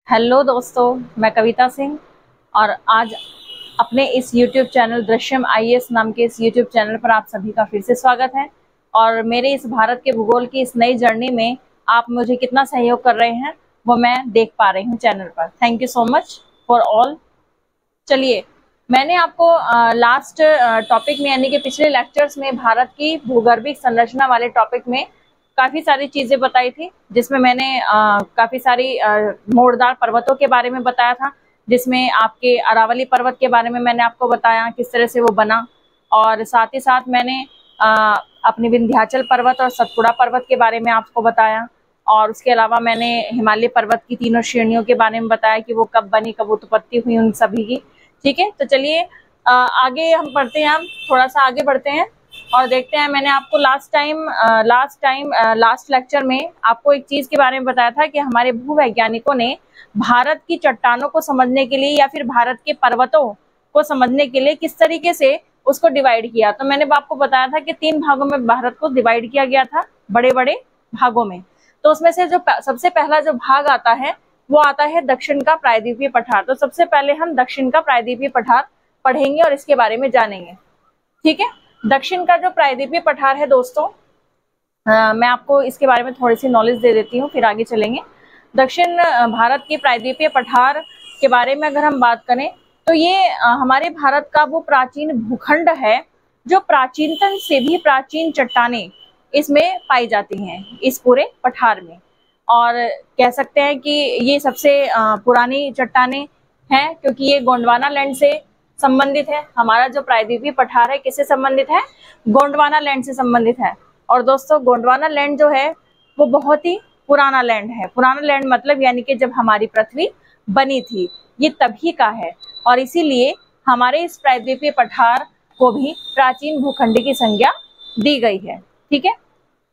Hello दोस्तों, मैं कविता सिंह और आज अपने इस YouTube चैनल दृश्यम आईएएस नाम के इस YouTube चैनल पर आप सभी का फिर से स्वागत है। और मेरे इस भारत के भूगोल की इस नई जर्नी में आप मुझे कितना सहयोग कर रहे हैं वो मैं देख पा रही हूँ चैनल पर। Thank you so much for all. चलिए, मैंने आपको लास्ट टॉपिक में यानी कि पिछले लेक्चर्स में भारत की भूगर्भिक संरचना वाले टॉपिक में काफी सारी चीजें बताई थी, जिसमें मैंने काफी सारी मोड़दार पर्वतों के बारे में बताया था, जिसमें आपके अरावली पर्वत के बारे में मैंने आपको बताया किस तरह से वो बना। और साथ ही साथ मैंने अपने विंध्याचल पर्वत और सतपुड़ा पर्वत के बारे में आपको बताया। और उसके अलावा मैंने हिमालय पर्वत की तीनों श्रेणियों के बारे में बताया कि वो कब बनी, कब उत्पत्ति हुई उन सभी की। ठीक है, तो चलिए आगे हम पढ़ते हैं। हम थोड़ा सा आगे बढ़ते हैं और देखते हैं। मैंने आपको लास्ट लेक्चर में आपको एक चीज के बारे में बताया था कि हमारे भूवैज्ञानिकों ने भारत की चट्टानों को समझने के लिए या फिर भारत के पर्वतों को समझने के लिए किस तरीके से उसको डिवाइड किया। तो मैंने आपको बताया था कि 3 भागों में भारत को डिवाइड किया गया था, बड़े बड़े भागों में। तो उसमें से जो सबसे पहला जो भाग आता है वो आता है दक्षिण का प्रायद्वीपीय पठार। तो सबसे पहले हम दक्षिण का प्रायद्वीपीय पठार पढ़ेंगे और इसके बारे में जानेंगे। ठीक है, दक्षिण का जो प्रायद्वीपीय पठार है दोस्तों, मैं आपको इसके बारे में थोड़ी सी नॉलेज दे देती हूँ, फिर आगे चलेंगे। दक्षिण भारत के प्रायद्वीपीय पठार के बारे में अगर हम बात करें तो ये हमारे भारत का वो प्राचीन भूखंड है जो प्राचीनतम से भी प्राचीन चट्टानें इसमें पाई जाती हैं इस पूरे पठार में। और कह सकते हैं कि ये सबसे पुरानी चट्टानें हैं, क्योंकि ये गोंडवाना लैंड से संबंधित है। हमारा जो प्रायद्वीपीय पठार है किससे संबंधित है? गोंडवाना लैंड से संबंधित है। और दोस्तों, गोंडवाना लैंड जो है वो बहुत ही पुराना लैंड है। पुराना लैंड मतलब यानी कि जब हमारी पृथ्वी बनी थी, ये तभी का है। और इसीलिए हमारे इस प्रायद्वीपीय पठार को भी प्राचीन भूखंड की संज्ञा दी गई है। ठीक है,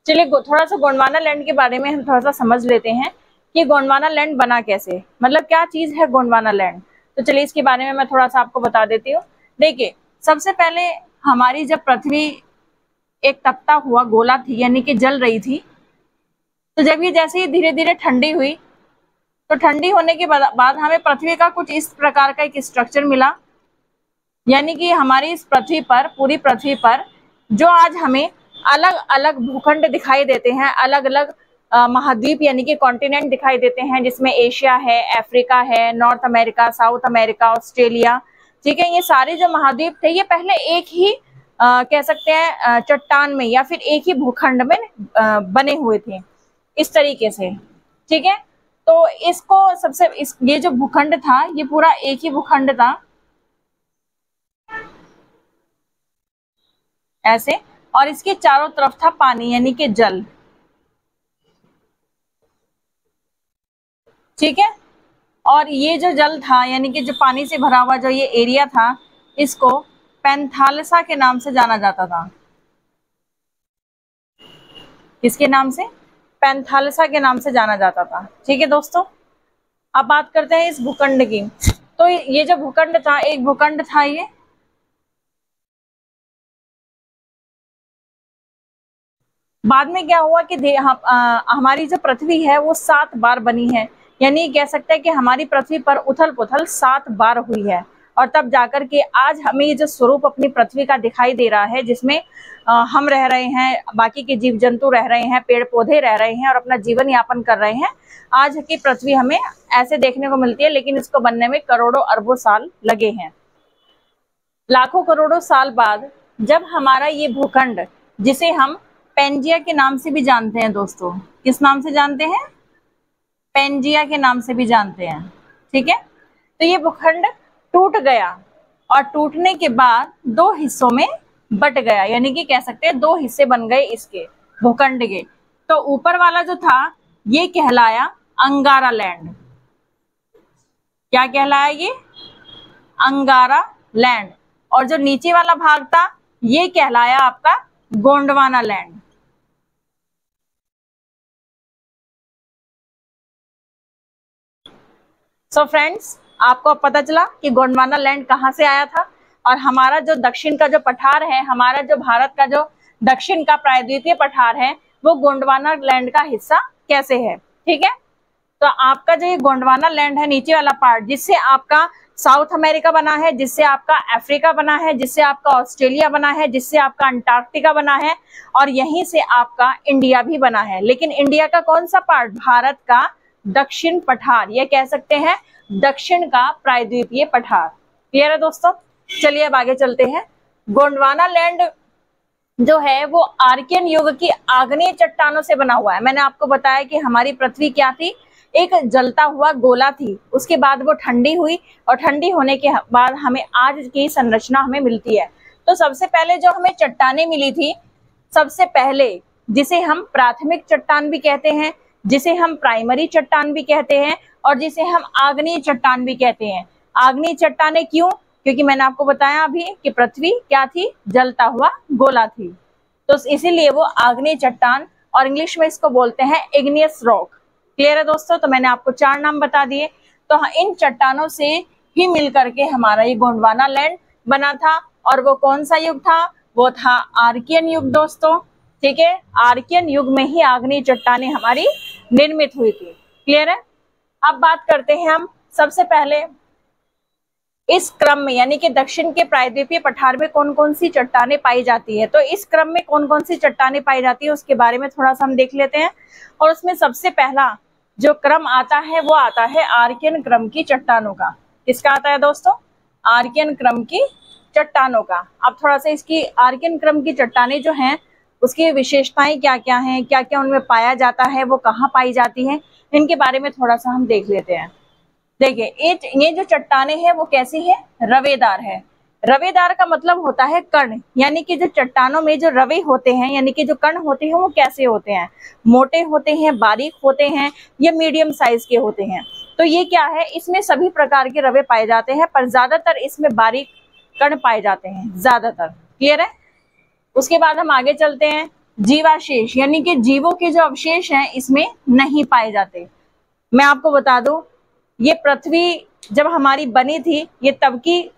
चलिए थोड़ा सा गोंडवाना लैंड के बारे में हम थोड़ा सा समझ लेते हैं कि गोंडवाना लैंड बना कैसे, मतलब क्या चीज है गोंडवाना लैंड। तो चलिए इसके बारे में मैं थोड़ा सा आपको बता देती हूँ। देखिए, सबसे पहले हमारी जब पृथ्वी एक तपता हुआ गोला थी यानी कि जल रही थी, तो जब ये जैसे ही धीरे धीरे ठंडी हुई, तो ठंडी होने के बाद हमें पृथ्वी का कुछ इस प्रकार का एक स्ट्रक्चर मिला। यानी कि हमारी इस पृथ्वी पर, पूरी पृथ्वी पर जो आज हमें अलग अलग भूखंड दिखाई देते हैं, अलग अलग महाद्वीप यानी कि कॉन्टिनेंट दिखाई देते हैं, जिसमें एशिया है, अफ्रीका है, north America, south America, Australia. ठीक है, ये सारे जो महाद्वीप थे ये पहले एक ही कह सकते हैं चट्टान में या फिर एक ही भूखंड में बने हुए थे इस तरीके से। ठीक है, तो इसको ये जो भूखंड था ये पूरा एक ही भूखंड था ऐसे, और इसके चारों तरफ था पानी यानी कि जल। ठीक है, और ये जो जल था यानी कि जो पानी से भरा हुआ जो ये एरिया था, इसको पैंथालसा के नाम से जाना जाता था। किसके नाम से? पैंथालसा के नाम से जाना जाता था। ठीक है दोस्तों, अब बात करते हैं इस भूखंड की। तो ये जो भूखंड था, एक भूखंड था ये, बाद में क्या हुआ कि हमारी जो पृथ्वी है वो 7 बार बनी है। यानी कह सकते हैं कि हमारी पृथ्वी पर उथल पुथल 7 बार हुई है, और तब जाकर के आज हमें ये जो स्वरूप अपनी पृथ्वी का दिखाई दे रहा है, जिसमें हम रह रहे हैं, बाकी के जीव जंतु रह रहे हैं, पेड़ पौधे रह रहे हैं और अपना जीवन यापन कर रहे हैं। आज की पृथ्वी हमें ऐसे देखने को मिलती है, लेकिन इसको बनने में करोड़ों अरबों साल लगे हैं। लाखों करोड़ों साल बाद जब हमारा ये भूखंड, जिसे हम पेंजिया के नाम से भी जानते हैं दोस्तों, किस नाम से जानते हैं? पेंजिया के नाम से भी जानते हैं। ठीक है, तो ये भूखंड टूट गया और टूटने के बाद 2 हिस्सों में बट गया, यानी कि कह सकते हैं 2 हिस्से बन गए इसके भूखंड के। तो ऊपर वाला जो था ये कहलाया अंगारा लैंड। क्या कहलाया ये? अंगारा लैंड। और जो नीचे वाला भाग था ये कहलाया आपका गोंडवाना लैंड। सो फ्रेंड्स, आपको अब पता चला कि गोंडवाना लैंड कहाँ से आया था, और हमारा जो दक्षिण का जो पठार है, हमारा जो भारत का जो दक्षिण का प्रायद्वीपीय पठार है, वो गोंडवाना लैंड का हिस्सा कैसे है। ठीक है, तो आपका जो ये गोंडवाना लैंड है, नीचे वाला पार्ट, जिससे आपका साउथ अमेरिका बना है, जिससे आपका अफ्रीका बना है, जिससे आपका ऑस्ट्रेलिया बना है, जिससे आपका अंटार्कटिका बना है, और यहीं से आपका इंडिया भी बना है। लेकिन इंडिया का कौन सा पार्ट? भारत का दक्षिण पठार, ये कह सकते हैं दक्षिण का प्रायद्वीपीय पठार। क्लियर है दोस्तों? चलिए अब आगे चलते हैं। गोंडवाना लैंड जो है वो आर्कियन युग की आग्नेय चट्टानों से बना हुआ है। मैंने आपको बताया कि हमारी पृथ्वी क्या थी? एक जलता हुआ गोला थी, उसके बाद वो ठंडी हुई, और ठंडी होने के बाद हमें आज की संरचना हमें मिलती है। तो सबसे पहले जो हमें चट्टानें मिली थी, सबसे पहले जिसे हम प्राथमिक चट्टान भी कहते हैं, जिसे हम प्राइमरी चट्टान भी कहते हैं, और जिसे हम आग्नेय चट्टान भी कहते हैं। आग्नेय चट्टानें क्यों? क्योंकि मैंने आपको बताया अभी कि पृथ्वी क्या थी? जलता हुआ गोला थी, तो इसीलिए वो आग्नेय चट्टान, और इंग्लिश में इसको बोलते हैं इग्नियस रॉक। क्लियर है दोस्तों? तो मैंने आपको 4 नाम बता दिए। तो इन चट्टानों से ही मिलकर के हमारा ये गोंडवाना लैंड बना था, और वो कौन सा युग था? वो था आर्कियन युग दोस्तों। ठीक है, आर्कियन युग में ही आग्नेय चट्टानें हमारी निर्मित हुई थी। क्लियर है? अब बात करते हैं हम सबसे पहले इस क्रम में, यानी कि दक्षिण के प्रायद्वीपीय पठार में कौन कौन सी चट्टानें पाई जाती है। तो इस क्रम में कौन कौन सी चट्टानें पाई जाती है उसके बारे में थोड़ा सा हम देख लेते हैं। और उसमें सबसे पहला जो क्रम आता है वो आता है आर्कियन क्रम की चट्टानों का। किसका आता है दोस्तों? आर्कियन क्रम की चट्टानों का। अब थोड़ा सा इसकी आर्कियन क्रम की चट्टानें जो हैं उसकी विशेषताएं क्या क्या हैं, क्या क्या उनमें पाया जाता है, वो कहाँ पाई जाती हैं, इनके बारे में थोड़ा सा हम देख लेते हैं। देखिए ये जो चट्टानें हैं वो कैसी है? रवेदार है। रवेदार का मतलब होता है कण, यानी कि जो चट्टानों में जो रवे होते हैं, यानी कि जो कण होते हैं वो कैसे होते हैं? मोटे होते हैं, बारीक होते हैं, या मीडियम साइज के होते हैं। तो ये क्या है? इसमें सभी प्रकार के रवे पाए जाते हैं, पर ज्यादातर इसमें बारीक कण पाए जाते हैं, ज्यादातर। क्लियर है? उसके बाद हम आगे चलते हैं। जीवाशेष, यानी कि जीवों के जो अवशेष हैं इसमें नहीं पाए जाते। मैं आपको बता दूं, ये पृथ्वी जब हमारी बनी थी, ये तब की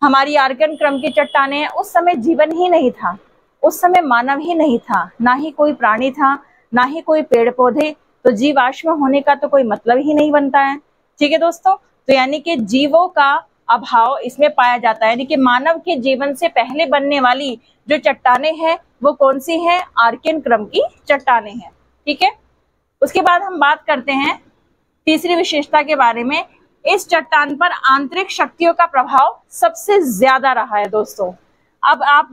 हमारी आर्कियन क्रम की चट्टानें हैं। उस समय जीवन ही नहीं था, उस समय मानव ही नहीं था, ना ही कोई प्राणी था, ना ही कोई पेड़ पौधे। तो जीवाश्म होने का तो कोई मतलब ही नहीं बनता है। ठीक है दोस्तों? तो यानी कि जीवों का अभाव इसमें पाया जाता है, यानी कि मानव के जीवन से पहले बनने वाली जो चट्टानें हैं वो कौन सी हैं? आर्कियन क्रम की चट्टानें हैं। ठीक है, उसके बाद हम बात करते हैं तीसरी विशेषता के बारे में। इस चट्टान पर आंतरिक शक्तियों का प्रभाव सबसे ज्यादा रहा है दोस्तों। अब आप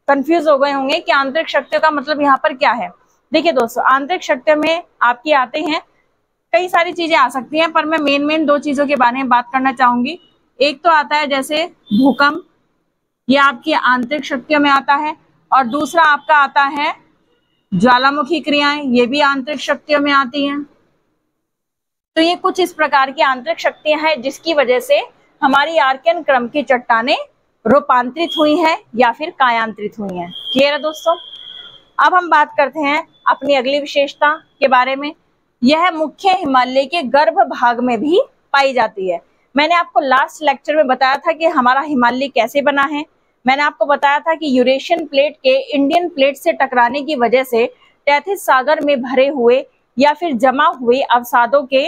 कंफ्यूज हो गए होंगे कि आंतरिक शक्तियों का मतलब यहाँ पर क्या है। देखिए दोस्तों, आंतरिक शक्तियों में आपकी आते हैं कई सारी चीजें आ सकती हैं, पर मैं मेन 2 चीजों के बारे में बात करना चाहूंगी। एक तो आता है जैसे भूकंप, ये आपकी आंतरिक शक्तियों में आता है, और दूसरा आपका आता है ज्वालामुखी क्रियाएं, ये भी आंतरिक शक्तियों में आती हैं। तो ये कुछ इस प्रकार की आंतरिक शक्तियां हैं जिसकी वजह से हमारी आर्कियन क्रम की चट्टानें रूपांतरित हुई हैं या फिर कायांतरित हुई हैं। क्लियर है दोस्तों? अब हम बात करते हैं अपनी अगली विशेषता के बारे में। यह मुख्य हिमालय के गर्भ भाग में भी पाई जाती है। मैंने आपको लास्ट लेक्चर में बताया था कि हमारा हिमालय कैसे बना है। मैंने आपको बताया था कि यूरेशियन प्लेट के इंडियन प्लेट से टकराने की वजह से तैथिस सागर में भरे हुए या फिर जमा हुए अवसादों के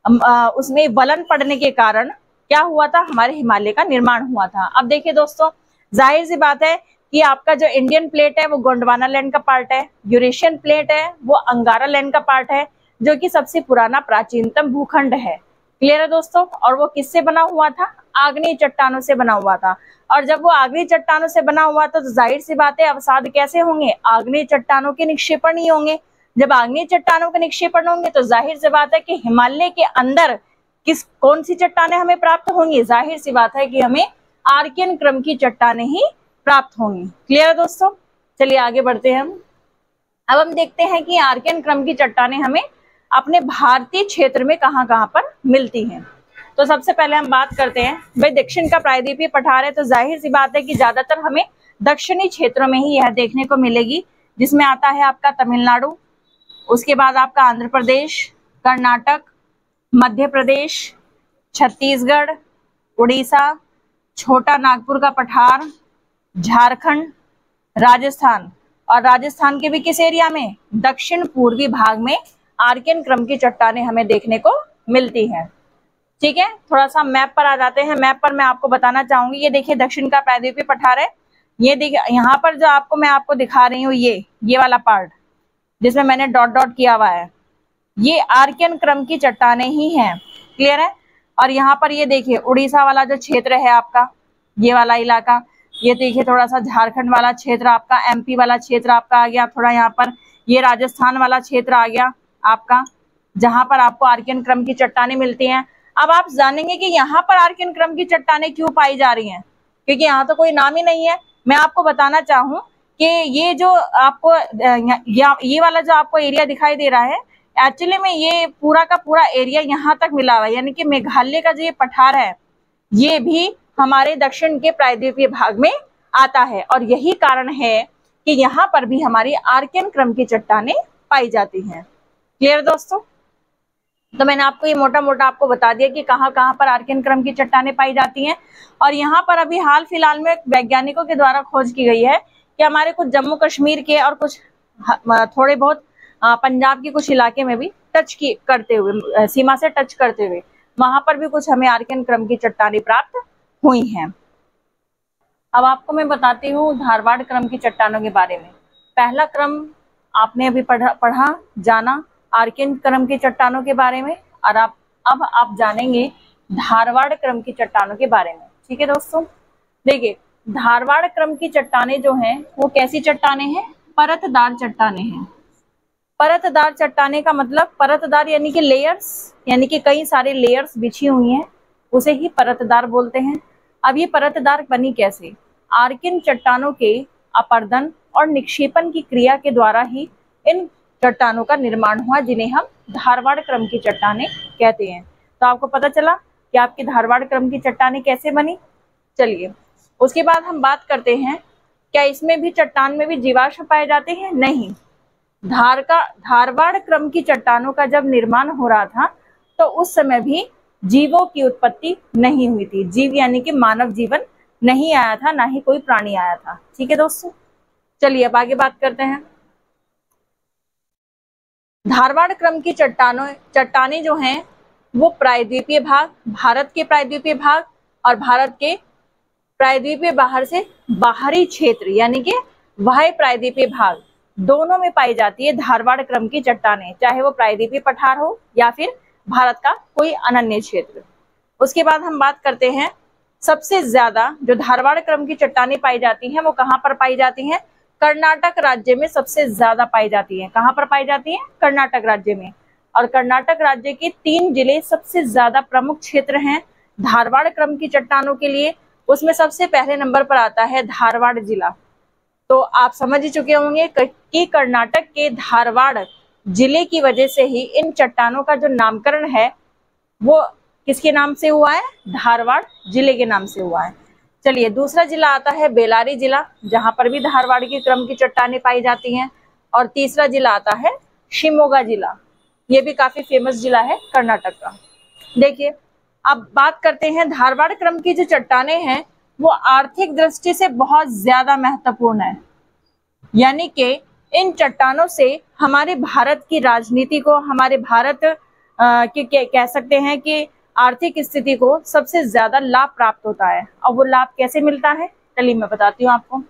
उसमें वलन पड़ने के कारण क्या हुआ था? हमारे हिमालय का निर्माण हुआ था। अब देखिए दोस्तों, जाहिर सी बात है कि आपका जो इंडियन प्लेट है वो गोंडवाना लैंड का पार्ट है, यूरेशियन प्लेट है वो अंगारा लैंड का पार्ट है, जो कि सबसे पुराना प्राचीनतम भूखंड है। क्लियर है दोस्तों? और वो किससे बना हुआ था? आग्नेय चट्टानों से बना हुआ था। और जब वो आग्नेय चट्टानों से बना हुआ था तो जाहिर सी बात है अवसाद कैसे होंगे? आग्नेय चट्टानों के निक्षेपण ही होंगे। जब आग्नेय चट्टानों के निक्षेपण होंगे तो जाहिर सी बात है कि हिमालय के अंदर कौन सी चट्टानें हमें प्राप्त होंगी? जाहिर सी बात है कि हमें आर्कियन क्रम की चट्टानें ही प्राप्त होंगी। क्लियर है दोस्तों? चलिए आगे बढ़ते हैं हम। अब हम देखते हैं कि आर्कियन क्रम की चट्टानें हमें अपने भारतीय क्षेत्र में कहाँ कहाँ पर मिलती हैं। तो सबसे पहले हम बात करते हैं, भाई दक्षिण का प्रायद्वीपीय पठार है तो जाहिर सी बात है कि ज्यादातर हमें दक्षिणी क्षेत्रों में ही यह देखने को मिलेगी, जिसमें आता है आपका तमिलनाडु, उसके बाद आपका आंध्र प्रदेश, कर्नाटक, मध्य प्रदेश, छत्तीसगढ़, उड़ीसा, छोटा नागपुर का पठार, झारखंड, राजस्थान। और राजस्थान के भी किस एरिया में? दक्षिण पूर्वी भाग में आर्कियन क्रम की चट्टानें हमें देखने को मिलती हैं। ठीक है, थोड़ा सा मैप पर आ जाते हैं। मैप पर मैं आपको बताना चाहूंगी, ये देखिए दक्षिण का प्रायद्वीपीय पठार है। ये देखिए यहाँ पर जो मैं आपको दिखा रही हूँ, ये वाला पार्ट जिसमें मैंने डॉट डॉट किया हुआ है, ये आर्कियन क्रम की चट्टानें ही हैं। क्लियर है। और यहाँ पर ये देखिए उड़ीसा वाला जो क्षेत्र है आपका, ये वाला इलाका, ये देखिए थोड़ा सा झारखंड वाला क्षेत्र आपका, एमपी वाला क्षेत्र आपका आ गया, थोड़ा यहाँ पर ये राजस्थान वाला क्षेत्र आ गया आपका, जहां पर आपको आर्कियन क्रम की चट्टानें मिलती हैं। अब आप जानेंगे कि यहाँ पर आर्कियन क्रम की चट्टानें क्यों पाई जा रही हैं, क्योंकि यहाँ तो कोई नाम ही नहीं है। मैं आपको बताना चाहूँ कि ये जो आपको ये वाला जो आपको एरिया दिखाई दे रहा है, एक्चुअली में ये पूरा का पूरा एरिया यहाँ तक मिला हुआ है, यानी कि मेघालय का जो ये पठार है ये भी हमारे दक्षिण के प्रायद्वीपीय भाग में आता है। और यही कारण है कि यहाँ पर भी हमारी आर्कियन क्रम की चट्टानें पाई जाती हैं। क्लियर दोस्तों। तो मैंने आपको ये मोटा मोटा आपको बता दिया कि कहाँ कहाँ पर आर्कियन क्रम की चट्टानें पाई जाती हैं। और यहाँ पर अभी हाल फिलहाल में वैज्ञानिकों के द्वारा खोज की गई है कि हमारे कुछ जम्मू कश्मीर के और कुछ थोड़े बहुत पंजाब के कुछ इलाके में भी करते हुए, सीमा से टच करते हुए, वहां पर भी कुछ हमें आर्कियन क्रम की चट्टानें प्राप्त हुई हैं। अब आपको मैं बताती हूँ धारवाड़ क्रम की चट्टानों के बारे में। पहला क्रम आपने अभी पढ़ा जाना आर्कियन क्रम की चट्टानों के बारे में, और अब आप जानेंगे धारवाड़ क्रम की चट्टानों के बारे में। ठीक है दोस्तों, देखिए धारवाड़ क्रम की चट्टानें जो हैं वो कैसी चट्टानें हैं? परतदार चट्टानें हैं। परतदार चट्टानें का मतलब, परतदार यानी कि लेयर्स, यानी कि कई सारे लेयर्स बिछी हुई हैं, उसे ही परतदार बोलते हैं। अब ये परतदार बनी कैसे? आर्कियन चट्टानों के अपर्दन और निक्षेपण की क्रिया के द्वारा ही इन चट्टानों का निर्माण हुआ, जिन्हें हम धारवाड़ क्रम की चट्टानें कहते हैं। तो आपको पता चला कि आपकी धारवाड़ क्रम की चट्टानें कैसे बनी। चलिए उसके बाद हम बात करते हैं, क्या इसमें भी चट्टान में भी जीवाश्म पाए जाते हैं? नहीं। धारवाड़ क्रम की चट्टानों का जब निर्माण हो रहा था तो उस समय भी जीवों की उत्पत्ति नहीं हुई थी। जीव यानी कि मानव जीवन नहीं आया था, ना ही कोई प्राणी आया था। ठीक है दोस्तों, चलिए अब आगे बात करते हैं। धारवाड़ क्रम की चट्टानें जो हैं वो प्रायद्वीपीय भाग, भारत के प्रायद्वीपीय भाग और भारत के प्रायद्वीपीय बाहर से बाहरी क्षेत्र यानी कि वाह्य प्रायद्वीपीय भाग दोनों में पाई जाती है धारवाड़ क्रम की चट्टानें, चाहे वो प्रायद्वीपीय पठार हो या फिर भारत का कोई अनन्य क्षेत्र। उसके बाद हम बात करते हैं सबसे ज्यादा जो धारवाड़ क्रम की चट्टानें पाई जाती हैं वो कहाँ पर पाई जाती हैं? कर्नाटक राज्य में सबसे ज्यादा पाई जाती है। कहाँ पर पाई जाती है? कर्नाटक राज्य में। और कर्नाटक राज्य के 3 जिले सबसे ज्यादा प्रमुख क्षेत्र हैं धारवाड़ क्रम की चट्टानों के लिए। उसमें सबसे पहले नंबर पर आता है धारवाड़ जिला। तो आप समझ ही चुके होंगे कि कर्नाटक के धारवाड़ जिले की वजह से ही इन चट्टानों का जो नामकरण है वो किसके नाम से हुआ है? धारवाड़ जिले के नाम से हुआ है। चलिए दूसरा जिला आता है बेलारी जिला, जहां पर भी धारवाड़ की क्रम की चट्टानें पाई जाती हैं। और तीसरा जिला आता है शिमोगा जिला, ये भी काफी फेमस जिला है कर्नाटक का। देखिए अब बात करते हैं धारवाड़ क्रम की जो चट्टानें हैं वो आर्थिक दृष्टि से बहुत ज्यादा महत्वपूर्ण है, यानी कि इन चट्टानों से हमारे भारत की राजनीति को, हमारे भारत के कह सकते हैं कि आर्थिक स्थिति को सबसे ज्यादा लाभ प्राप्त होता है। और वो लाभ कैसे मिलता है? चलिए मैं बताती हूँ आपको।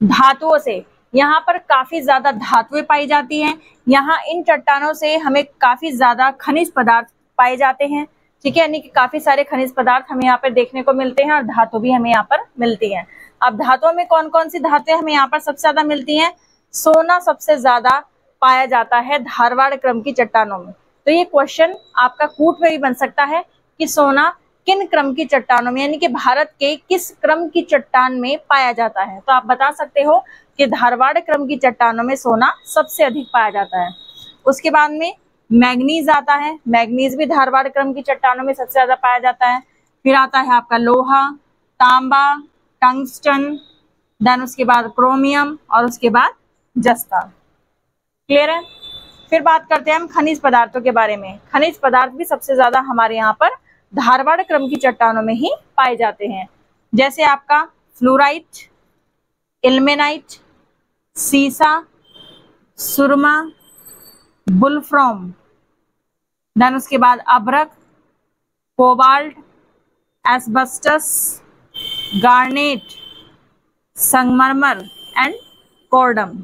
धातुओं से, यहाँ पर काफी ज्यादा धातुएं पाई जाती हैं। यहाँ इन चट्टानों से हमें काफी ज्यादा खनिज पदार्थ पाए जाते हैं। ठीक है, यानी कि काफी सारे खनिज पदार्थ हमें यहाँ पर देखने को मिलते हैं और धातु भी हमें यहाँ पर मिलती है। अब धातुओं में कौन कौन सी धातुएं हमें यहाँ पर सबसे ज्यादा मिलती हैं? सोना सबसे ज्यादा पाया जाता है धारवाड़ क्रम की चट्टानों में। तो ये क्वेश्चन आपका कूट में भी बन सकता है कि सोना किन क्रम की चट्टानों में, यानी कि भारत के किस क्रम की चट्टान में पाया जाता है। तो आप बता सकते हो कि धारवाड़ क्रम की चट्टानों में सोना सबसे अधिक पाया जाता है। उसके बाद में मैग्नीज आता है, मैग्नीज भी धारवाड़ क्रम की चट्टानों में सबसे ज्यादा पाया जाता है। फिर आता है आपका लोहा, तांबा, टंगस्टन, देन उसके बाद क्रोमियम और उसके बाद जस्ता। क्लियर है। फिर बात करते हैं हम खनिज पदार्थों के बारे में। खनिज पदार्थ भी सबसे ज्यादा हमारे यहाँ पर धारवाड़ क्रम की चट्टानों में ही पाए जाते हैं, जैसे आपका फ्लोराइट, इल्मेनाइट, सीसा, सुरमा, बुलफ्रॉम, देन उसके बाद अभ्रक, कोबाल्ट, एस्बेस्टस, गार्नेट, संगमरमर एंड कोर्डम।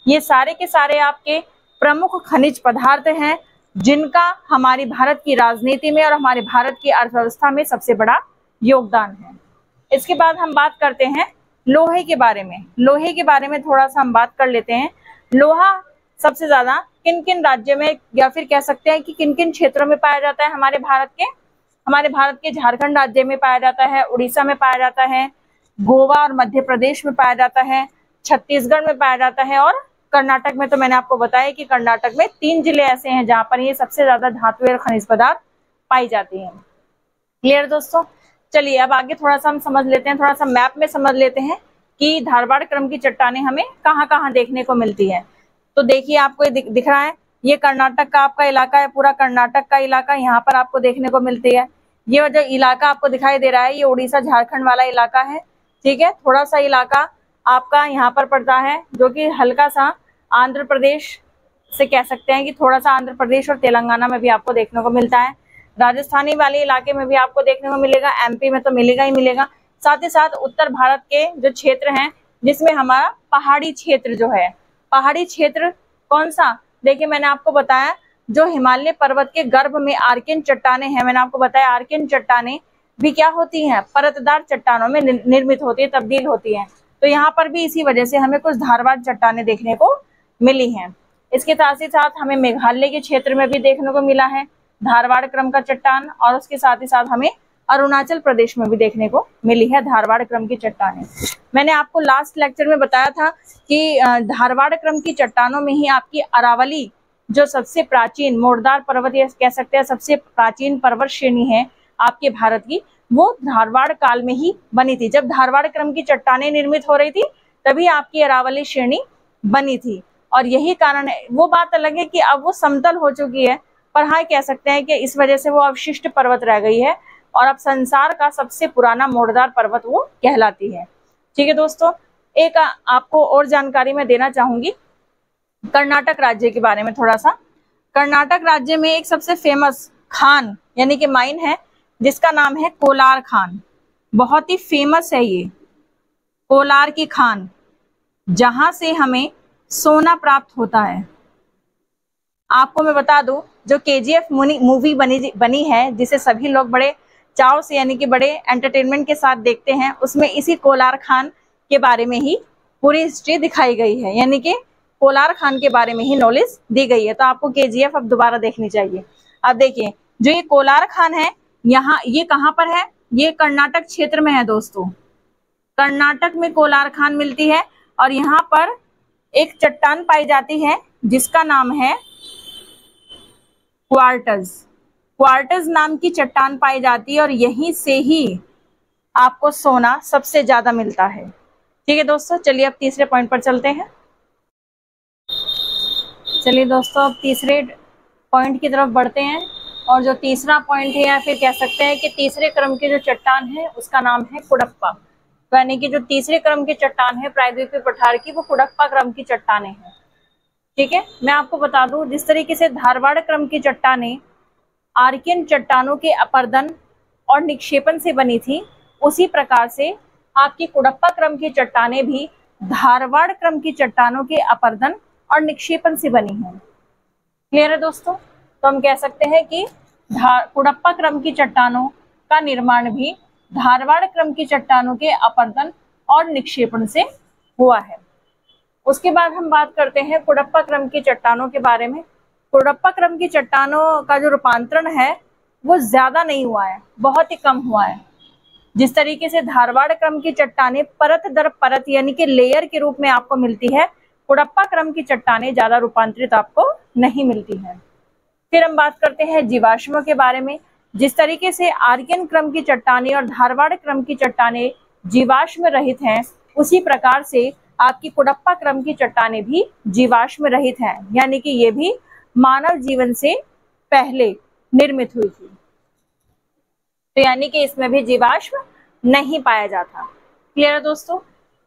ये सारे के सारे आपके प्रमुख खनिज पदार्थ हैं जिनका हमारी भारत की राजनीति में और हमारे भारत की अर्थव्यवस्था में सबसे बड़ा योगदान है। इसके बाद हम बात करते हैं लोहे के बारे में। लोहे के बारे में थोड़ा सा हम बात कर लेते हैं। लोहा सबसे ज्यादा किन किन राज्यों में या फिर कह सकते हैं कि किन किन क्षेत्रों में पाया जाता है हमारे भारत के झारखंड राज्य में पाया जाता है, उड़ीसा में पाया जाता है, गोवा और मध्य प्रदेश में पाया जाता है, छत्तीसगढ़ में पाया जाता है और कर्नाटक में। तो मैंने आपको बताया कि कर्नाटक में 3 जिले ऐसे हैं जहां पर ये सबसे ज्यादा धातु और खनिज पदार्थ पाई जाती हैं। क्लियर दोस्तों? चलिए अब आगे थोड़ा सा हम समझ लेते हैं, थोड़ा सा मैप में समझ लेते हैं कि धारवाड़ क्रम की चट्टानें हमें कहाँ कहाँ देखने को मिलती है। तो देखिए आपको दिख रहा है, ये कर्नाटक का आपका इलाका है, पूरा कर्नाटक का इलाका यहाँ पर आपको देखने को मिलती है। ये जो इलाका आपको दिखाई दे रहा है ये उड़ीसा झारखंड वाला इलाका है, ठीक है। थोड़ा सा इलाका आपका यहाँ पर पड़ता है जो कि हल्का सा आंध्र प्रदेश से कह सकते हैं कि थोड़ा सा आंध्र प्रदेश और तेलंगाना में भी आपको देखने को मिलता है। राजस्थानी वाले इलाके में भी आपको देखने को मिलेगा, एमपी में तो मिलेगा ही मिलेगा। साथ ही साथ उत्तर भारत के जो क्षेत्र हैं जिसमें हमारा पहाड़ी क्षेत्र जो है, पहाड़ी क्षेत्र कौन सा, देखिए मैंने आपको बताया जो हिमालय पर्वत के गर्भ में आर्कियन चट्टानें हैं, मैंने आपको बताया आर्कियन चट्टानें भी क्या होती हैं, परतदार चट्टानों में निर्मित होती है, तब्दील होती है। तो यहाँ पर भी इसी वजह से हमें कुछ धारवाड़ चट्टानें देखने को मिली हैं। इसके साथ ही साथ हमें मेघालय के क्षेत्र में भी देखने को मिला है धारवाड़ क्रम का चट्टान, और उसके साथ ही साथ हमें अरुणाचल प्रदेश में भी देखने को मिली है धारवाड़ क्रम की चट्टानें। मैंने आपको लास्ट लेक्चर में बताया था कि धारवाड़ क्रम की चट्टानों में ही आपकी अरावली जो सबसे प्राचीन मोड़दार पर्वत या कह सकते हैं सबसे प्राचीन पर्वत श्रेणी है आपके भारत की, वो धारवाड़ काल में ही बनी थी। जब धारवाड़ क्रम की चट्टानें निर्मित हो रही थी तभी आपकी अरावली श्रेणी बनी थी, और यही कारण है। वो बात अलग है कि अब वो समतल हो चुकी है, पर हाँ कह सकते हैं कि इस वजह से वो अवशिष्ट पर्वत रह गई है और अब संसार का सबसे पुराना मोड़दार पर्वत वो कहलाती है। ठीक है दोस्तों, एक आपको और जानकारी मैं देना चाहूंगी कर्नाटक राज्य के बारे में थोड़ा सा। कर्नाटक राज्य में एक सबसे फेमस खान यानी कि माइन है जिसका नाम है कोलार खान। बहुत ही फेमस है ये कोलार की खान, जहां से हमें सोना प्राप्त होता है। आपको मैं बता दूं जो केजीएफ मूवी बनी है जिसे सभी लोग बड़े चाव से यानी कि बड़े एंटरटेनमेंट के साथ देखते हैं, उसमें इसी कोलार खान के बारे में ही पूरी हिस्ट्री दिखाई गई है, यानी कि कोलार खान के बारे में ही नॉलेज दी गई है। तो आपको केजीएफ अब दोबारा देखनी चाहिए। अब देखिए जो ये कोलार खान है यहाँ ये कहाँ पर है, ये कर्नाटक क्षेत्र में है दोस्तों। कर्नाटक में कोलार खान मिलती है और यहाँ पर एक चट्टान पाई जाती है जिसका नाम है क्वार्टज नाम की चट्टान पाई जाती है और यहीं से ही आपको सोना सबसे ज्यादा मिलता है। ठीक है दोस्तों, चलिए अब तीसरे पॉइंट पर चलते हैं। चलिए दोस्तों अब तीसरे पॉइंट की तरफ बढ़ते हैं, और जो तीसरा पॉइंट है या फिर कह सकते हैं कि तीसरे क्रम की जो चट्टान है उसका नाम है कुडप्पा। तो यानी कि जो तीसरे क्रम की चट्टान है प्रायद्वीपीय पठार की, वो कुडप्पा क्रम की चट्टानें हैं। ठीक है, मैं आपको बता दूं जिस तरीके से धारवाड़ क्रम की चट्टानें आर्कियन चट्टानों के अपर्दन और निक्षेपण से बनी थी, उसी प्रकार से आपकी कुडप्पा क्रम की चट्टानें भी धारवाड़ क्रम की चट्टानों के अपर्दन और निक्षेपण से बनी हैं। क्लियर है दोस्तों? तो हम कह सकते हैं कि कुडप्पा क्रम की चट्टानों का निर्माण भी धारवाड़ क्रम की चट्टानों के अपर्दन और निक्षेपण से हुआ है। उसके बाद हम बात करते हैं कुडप्पा क्रम की चट्टानों के बारे में। कुडप्पा क्रम की चट्टानों का जो रूपांतरण है वो ज्यादा नहीं हुआ है, बहुत ही कम हुआ है। जिस तरीके से धारवाड़ क्रम की चट्टानें परत दर परत यानी कि लेयर के रूप में आपको मिलती है, कुडप्पा क्रम की चट्टानें ज्यादा रूपांतरित आपको नहीं मिलती है। फिर हम बात करते हैं जीवाश्मों के बारे में। जिस तरीके से आर्कियन क्रम की चट्टानें और धारवाड़ क्रम की चट्टानें जीवाश्म रहित हैं, उसी प्रकार से आपकी कुडप्पा क्रम की चट्टानें भी जीवाश्म रहित हैं, यानी कि ये भी मानव जीवन से पहले निर्मित हुई थी। तो यानी कि इसमें भी जीवाश्म नहीं पाया जाता। क्लियर है दोस्तों?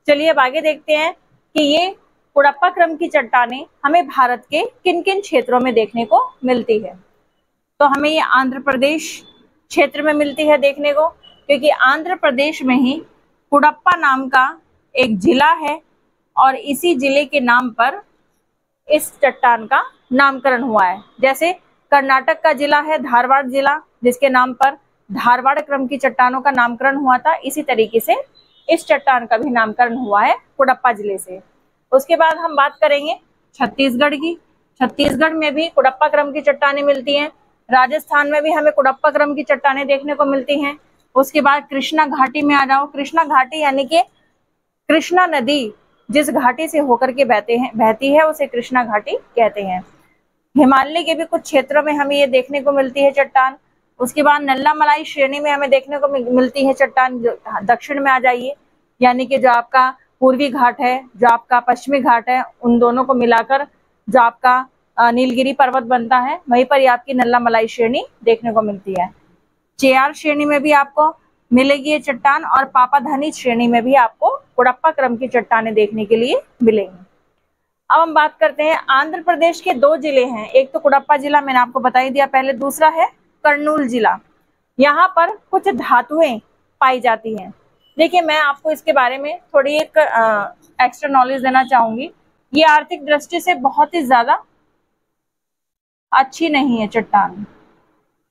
चलिए अब आगे देखते हैं कि ये कुडप्पा क्रम की चट्टानें हमें भारत के किन किन क्षेत्रों में देखने को मिलती है? तो हमें ये आंध्र प्रदेश क्षेत्र में मिलती है देखने को, क्योंकि आंध्र प्रदेश में ही कुडप्पा नाम का एक जिला है और इसी जिले के नाम पर इस चट्टान का नामकरण हुआ है। जैसे कर्नाटक का जिला है धारवाड़ जिला, जिसके नाम पर धारवाड़ क्रम की चट्टानों का नामकरण हुआ था, इसी तरीके से इस चट्टान का भी नामकरण हुआ है कुडप्पा जिले से। उसके बाद हम बात करेंगे छत्तीसगढ़ की। छत्तीसगढ़ में भी कुडप्पा क्रम की चट्टानें मिलती हैं। राजस्थान में भी हमें कुडप्पा क्रम की चट्टानें देखने को मिलती हैं। उसके बाद कृष्णा घाटी में आ जाओ। कृष्णा घाटी यानी कि कृष्णा नदी जिस घाटी से होकर के बहती है उसे कृष्णा घाटी कहते हैं। हिमालय के भी कुछ क्षेत्रों में हमें ये देखने को मिलती है चट्टान। उसके बाद नल्ला मलाई श्रेणी में हमें देखने को मिलती है चट्टान। दक्षिण में आ जाइए, यानी कि जो आपका पूर्वी घाट है, जो आपका पश्चिमी घाट है, उन दोनों को मिलाकर जो आपका नीलगिरी पर्वत बनता है, वहीं पर आपकी नल्ला मलाई श्रेणी देखने को मिलती है। चेयार श्रेणी में भी आपको मिलेगी ये चट्टान और पापाधानी श्रेणी में भी आपको कुडप्पा क्रम की चट्टानें देखने के लिए मिलेंगी। अब हम बात करते हैं, आंध्र प्रदेश के 2 जिले हैं, एक तो कुडप्पा जिला मैंने आपको बता ही दिया पहले, दूसरा है कर्नूल जिला। यहाँ पर कुछ धातुएं पाई जाती हैं। देखिए, मैं आपको इसके बारे में थोड़ी एक एक्स्ट्रा नॉलेज देना चाहूंगी। ये आर्थिक दृष्टि से बहुत ही ज्यादा अच्छी नहीं है चट्टान।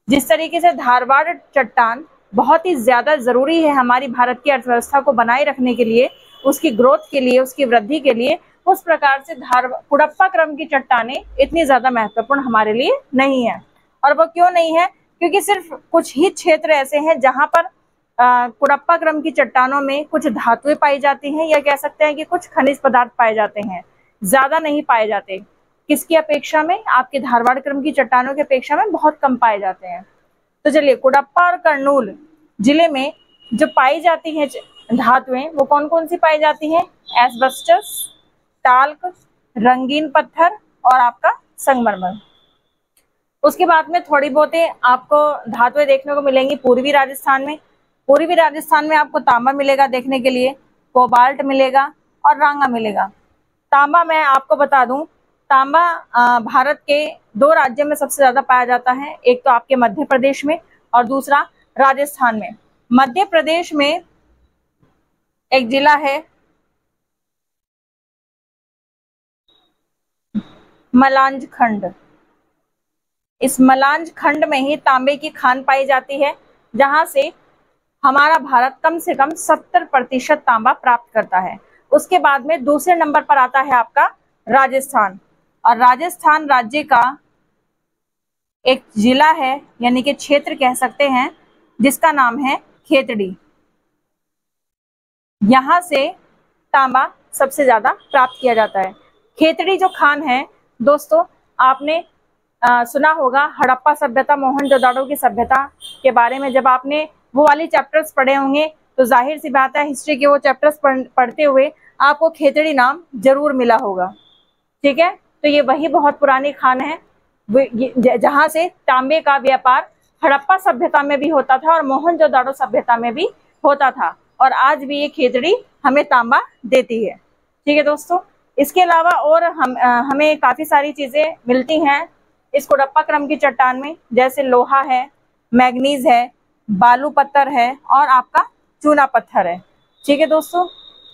जिस तरीके से धारवाड़ चट्टान बहुत ही ज्यादा जरूरी है हमारी भारत की अर्थव्यवस्था को बनाए रखने के लिए, उसकी ग्रोथ के लिए, उसकी वृद्धि के लिए, उस प्रकार से कुडप्पा क्रम की चट्टानें इतनी ज्यादा महत्वपूर्ण हमारे लिए नहीं है। और वो क्यों नहीं है? क्योंकि सिर्फ कुछ ही क्षेत्र ऐसे हैं जहां पर कुडप्पा क्रम की चट्टानों में कुछ धातुएं पाई जाती हैं, या कह सकते हैं कि कुछ खनिज पदार्थ पाए जाते हैं, ज्यादा नहीं पाए जाते। किसकी अपेक्षा में? आपके धारवाड़ क्रम की चट्टानों की अपेक्षा में बहुत कम पाए जाते हैं। तो चलिए, कुडप्पा और कर्नूल जिले में जो पाई जाती हैं धातुएं वो कौन कौन सी पाई जाती हैं? एस्बेस्टस, टाल्क, रंगीन पत्थर और आपका संगमरमर। उसके बाद में थोड़ी बहुत आपको धातुएं देखने को मिलेंगी पूर्वी राजस्थान में। पूर्वी राजस्थान में आपको तांबा मिलेगा देखने के लिए, कोबाल्ट मिलेगा और रांगा मिलेगा। तांबा मैं आपको बता दूं, तांबा भारत के 2 राज्यों में सबसे ज्यादा पाया जाता है, एक तो आपके मध्य प्रदेश में और दूसरा राजस्थान में। मध्य प्रदेश में एक जिला है मलांज खंड। इस मलांज खंड में ही तांबे की खान पाई जाती है, जहां से हमारा भारत कम से कम 70% तांबा प्राप्त करता है। उसके बाद में दूसरे नंबर पर आता है आपका राजस्थान, और राजस्थान राज्य का एक जिला है, यानी कि क्षेत्र कह सकते हैं, जिसका नाम है खेतड़ी। यहां से तांबा सबसे ज्यादा प्राप्त किया जाता है। खेतड़ी जो खान है दोस्तों, आपने सुना होगा हड़प्पा सभ्यता, मोहनजोदाड़ो की सभ्यता के बारे में। जब आपने वो वाली चैप्टर्स पढ़े होंगे तो जाहिर सी बात है हिस्ट्री के वो चैप्टर्स पढ़ते हुए आपको खेतड़ी नाम जरूर मिला होगा। ठीक है, तो ये वही बहुत पुरानी खान है जहां से तांबे का व्यापार हड़प्पा सभ्यता में भी होता था और मोहनजोदाड़ो सभ्यता में भी होता था, और आज भी ये खेतड़ी हमें तांबा देती है। ठीक है दोस्तों, इसके अलावा और हमें काफी सारी चीजें मिलती हैं इस कुडप्पा क्रम की चट्टान में, जैसे लोहा है, मैग्नीज है, बालू पत्थर है और आपका चूना पत्थर है। ठीक है दोस्तों,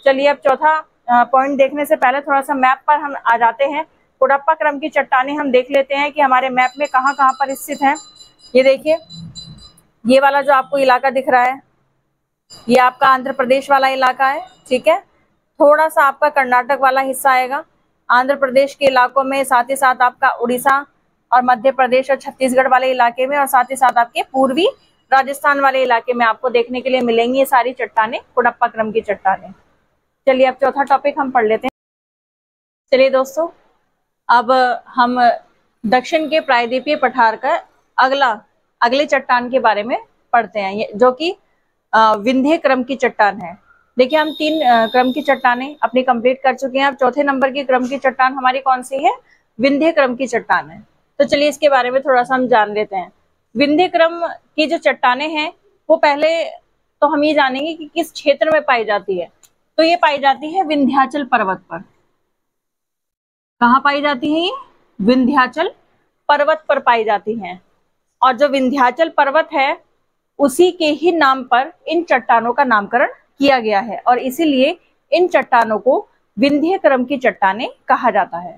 चलिए अब चौथा पॉइंट देखने से पहले थोड़ा सा मैप पर हम आ जाते हैं। कुडप्पा क्रम की चट्टानें हम देख लेते हैं कि हमारे मैप में कहाँ कहाँ पर स्थित हैं। ये देखिए, ये वाला जो आपको इलाका दिख रहा है, ये आपका आंध्र प्रदेश वाला इलाका है। ठीक है, थोड़ा सा आपका कर्नाटक वाला हिस्सा आएगा आंध्र प्रदेश के इलाकों में, साथ ही साथ आपका उड़ीसा और मध्य प्रदेश और छत्तीसगढ़ वाले इलाके में, और साथ ही साथ आपके पूर्वी राजस्थान वाले इलाके में आपको देखने के लिए मिलेंगी ये सारी चट्टानें, कुडप्पा क्रम की चट्टानें। चलिए अब चौथा टॉपिक हम पढ़ लेते हैं। चलिए दोस्तों, अब हम दक्षिण के प्रायद्वीपीय पठार का अगले चट्टान के बारे में पढ़ते हैं, जो कि विंध्य क्रम की चट्टान है। देखिए, हम 3 क्रम की चट्टानें अपनी कंप्लीट कर चुके हैं। अब चौथे नंबर की क्रम की चट्टान हमारी कौन सी है? विंध्य क्रम की चट्टान है। तो चलिए इसके बारे में थोड़ा सा हम जान लेते हैं। विंध्य क्रम की जो चट्टानें हैं वो पहले तो हम ये जानेंगे कि किस क्षेत्र में पाई जाती है। तो ये पाई जाती है विंध्याचल पर्वत पर। कहाँ पाई जाती हैं ये? विंध्याचल पर्वत पर पाई जाती हैं। और जो विंध्याचल पर्वत है उसी के ही नाम पर इन चट्टानों का नामकरण किया गया है और इसीलिए इन चट्टानों को विंध्य क्रम की चट्टानें कहा जाता है।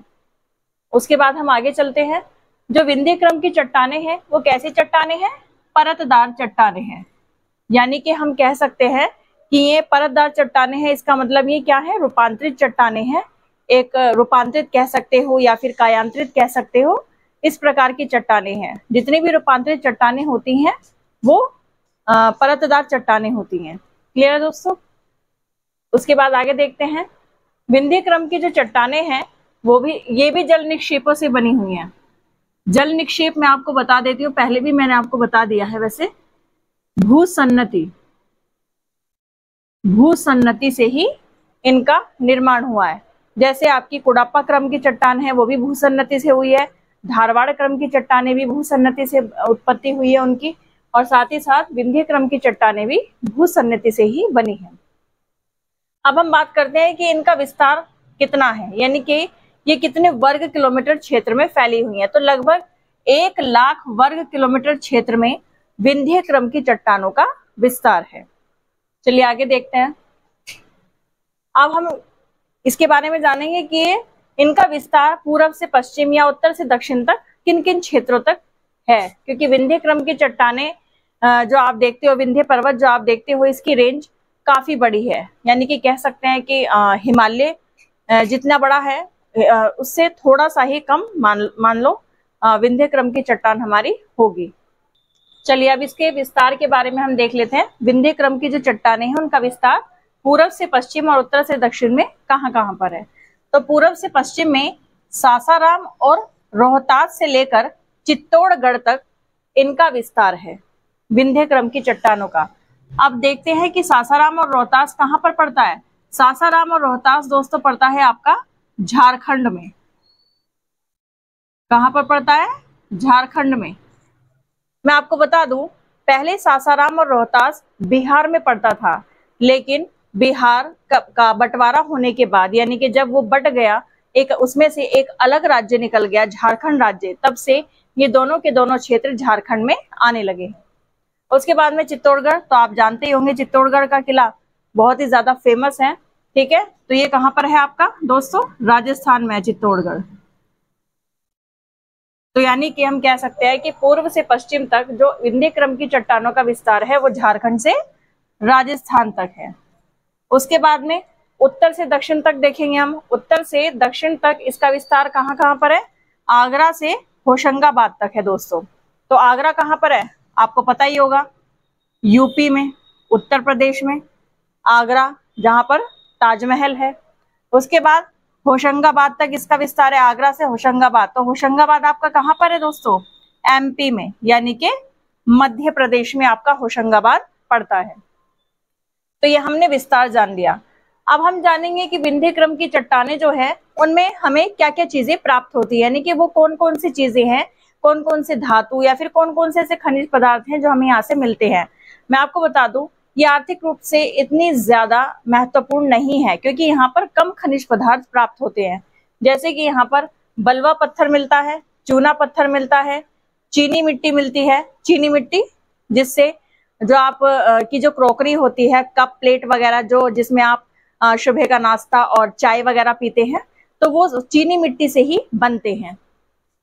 उसके बाद हम आगे चलते हैं। जो विंध्य क्रम की चट्टानें हैं वो कैसी चट्टानें हैं? परतदार चट्टानें हैं। यानी कि हम कह सकते हैं कि ये परतदार चट्टानें हैं। इसका मतलब ये क्या है? रूपांतरित चट्टानें हैं। एक रूपांतरित कह सकते हो या फिर कायांतरित कह सकते हो, इस प्रकार की चट्टानें हैं। जितनी भी रूपांतरित चट्टानें होती हैं वो परतदार चट्टानें होती हैं। क्लियर है दोस्तों? उसके बाद आगे देखते हैं। विंध्य क्रम की जो चट्टानें हैं ये भी जल निक्षेपों से बनी हुई हैं। जल निक्षेप मैं आपको बता देती हूँ, पहले भी मैंने आपको बता दिया है वैसे। भूसन्नति से ही इनका निर्माण हुआ है। जैसे आपकी कुडाप्पा क्रम की चट्टान है वो भी भूसन्नति से हुई है। धारवाड़ क्रम की चट्टानें भी भूसन्नति से उत्पत्ति हुई है उनकी, और साथ ही साथ विंध्य क्रम की चट्टानें भी भूसन्नति से ही बनी है। अब हम बात करते हैं कि इनका विस्तार कितना है, यानी कि ये कितने वर्ग किलोमीटर क्षेत्र में फैली हुई है। तो लगभग 1 लाख वर्ग किलोमीटर क्षेत्र में विंध्य क्रम की चट्टानों का विस्तार है। चलिए आगे देखते हैं। अब हम इसके बारे में जानेंगे कि इनका विस्तार पूर्व से पश्चिम या उत्तर से दक्षिण तक किन किन क्षेत्रों तक है। क्योंकि विंध्य क्रम की चट्टानें जो आप देखते हो, विंध्य पर्वत जो आप देखते हो, इसकी रेंज काफी बड़ी है। यानी कि कह सकते हैं कि हिमालय जितना बड़ा है उससे थोड़ा सा ही कम मान लो विंध्य क्रम की चट्टान हमारी होगी। चलिए अब इसके विस्तार के बारे में हम देख लेते हैं। विंध्य क्रम की जो चट्टानें हैं उनका विस्तार पूर्व से पश्चिम और उत्तर से दक्षिण में कहाँ पर है। तो पूर्व से पश्चिम में सासाराम और रोहतास से लेकर चित्तौड़गढ़ तक इनका विस्तार है विंध्य क्रम की चट्टानों का। अब देखते हैं कि सासाराम और रोहतास कहाँ पर पड़ता है। सासाराम और रोहतास दोस्तों पड़ता है आपका झारखंड में। कहाँ पर पड़ता है? झारखंड में। मैं आपको बता दूं, पहले सासाराम और रोहतास बिहार में पड़ता था, लेकिन बिहार का बंटवारा होने के बाद, यानी कि जब वो बट गया, एक उसमें से एक अलग राज्य निकल गया, झारखंड राज्य, तब से ये दोनों के दोनों क्षेत्र झारखंड में आने लगे। उसके बाद में चित्तौड़गढ़, तो आप जानते ही होंगे चित्तौड़गढ़ का किला बहुत ही ज्यादा फेमस है। ठीक है, तो ये कहाँ पर है आपका दोस्तों? राजस्थान में है चित्तौड़गढ़। तो यानी कि हम कह सकते हैं कि पूर्व से पश्चिम तक जो विंध्य क्रम की चट्टानों का विस्तार है वो झारखंड से राजस्थान तक है। उसके बाद में उत्तर से दक्षिण तक देखेंगे हम। उत्तर से दक्षिण तक इसका विस्तार कहाँ पर है? आगरा से होशंगाबाद तक है दोस्तों। तो आगरा कहाँ पर है? आपको पता ही होगा, यूपी में, उत्तर प्रदेश में आगरा, जहां पर ताजमहल है। उसके बाद होशंगाबाद तक इसका विस्तार है, आगरा से होशंगाबाद। तो होशंगाबाद आपका कहाँ पर है दोस्तों? एमपी में, यानी कि मध्य प्रदेश में आपका होशंगाबाद पड़ता है। तो ये हमने विस्तार जान लिया। अब हम जानेंगे कि विंध्य क्रम की चट्टानें जो है उनमें हमें क्या क्या चीजें प्राप्त होती है, यानी कि वो कौन कौन सी चीजें हैं, कौन कौन से धातु या फिर कौन कौन से ऐसे खनिज पदार्थ हैं जो हमें यहाँ से मिलते हैं। मैं आपको बता दूं, ये आर्थिक रूप से इतनी ज्यादा महत्वपूर्ण नहीं है, क्योंकि यहाँ पर कम खनिज पदार्थ प्राप्त होते हैं। जैसे कि यहाँ पर बलुआ पत्थर मिलता है, चूना पत्थर मिलता है, चीनी मिट्टी मिलती है। चीनी मिट्टी जिससे जो आप की जो क्रोकरी होती है, कप प्लेट वगैरह, जो जिसमें आप सुबह का नाश्ता और चाय वगैरह पीते हैं, तो वो चीनी मिट्टी से ही बनते हैं।